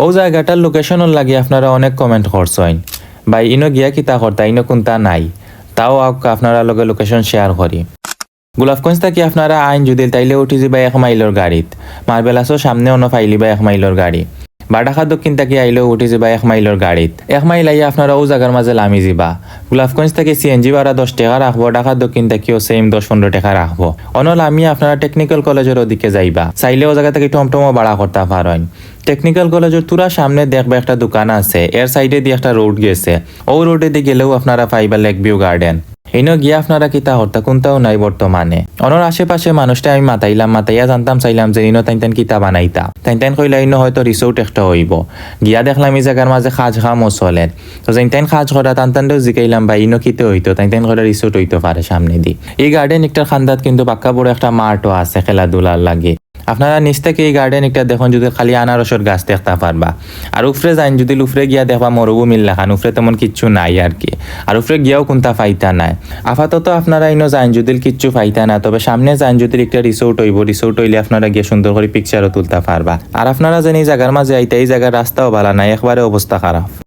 ও জায়গাটার লোকেশনের লাগে আপনারা অনেক কমেন্ট করছেন ভাই ইনো গিয়া কিতা করতা ইনো কোনটা নাই, তাও আপনারা লগে লোকেশন শেয়ার করি। গোলাপগঞ্জ থাকি আপনারা আইন যদি তাইলে উঠি যাবা 1 মাইলের গাড়িত, মার্বেলাসও সামনে অন্য ফাইলি বা 1 মাইলের গাড়ি। বাডাখা দক্ষিণ থাকি আইলেও উঠি যাবা 1 মাইলের গাড়িত, 1 মাইল আইয়া আপনারা ও জায়গার মাঝে লামি যাবা। গোলাপগঞ্জ থেকে সিএনজি ভাড়া 10 টাকা রাখবো, ঢাকা দক্ষিণ থেকেও সেম 10-15 টাকা রাখবো। অনল আমি আপনারা টেকনিক্যাল কলেজের ওদিকে যাইবা, চাইলে ও জায়গা থেকে টমটমও ভাড়া করতে পারেন। টেকনিক্যাল কলেজের তুরা সামনে দেখবা একটা দোকান আছে, এর সাইডে দিয়ে একটা রোড গেছে, ও রোডে দিয়ে গেলেও আপনারা পাইবা লেক ভিউ গার্ডেন। ইনো গিয়া আপনারা কিতা হরতা কোনটাও নাই বর্তমানে। অনর আশেপাশে মানুষটা আমি মাতাইয়া জানতাম চাইলাম যে ইনো তাইন কিতা বানাইতা, তাইন কইলা ইনো হয়তো রিসোর্ট একটা হইব। গিয়া দেখলাম এই জায়গার মাঝে খাজ খামও চলেন, তো তাইন খাজ করা টানটানটাও জিকাইলাম ভাই ইনো কিতে হইতো, তাইন করে রিসোর্ট হইতে পারে সামনে দি। এই গার্ডেন একটা খান্দাত কিন্তু পাক্কা বড় একটা মাঠও আছে খেলাধুলার লাগে। আপনারা নিচ থেকে এই গার্ডেন একটা দেখুন, যদি খালি আনারসের গাছ দেখতে পারবা। আর উফরে যাইন যদি উফরে গিয়া দেখবা মরুভূমির লেখান, উফরে তেমন কিচ্ছু নাই আর কি। আর উফরে গিয়াও কোনটা ফাইতা নাই। আপাতত আপনারা ইনো যাইন যদি কিচ্ছু ফাইতা না, তবে সামনে যাইন যদি একটা রিসোর্ট হইব, রিসোর্ট হইলে আপনারা গিয়ে সুন্দর করে পিকচারও তুলতে পারবা। আর আপনারা যেন এই জায়গার মাঝে আইতে, এই জায়গার রাস্তাও ভালো নাই, একবারে অবস্থা খারাপ।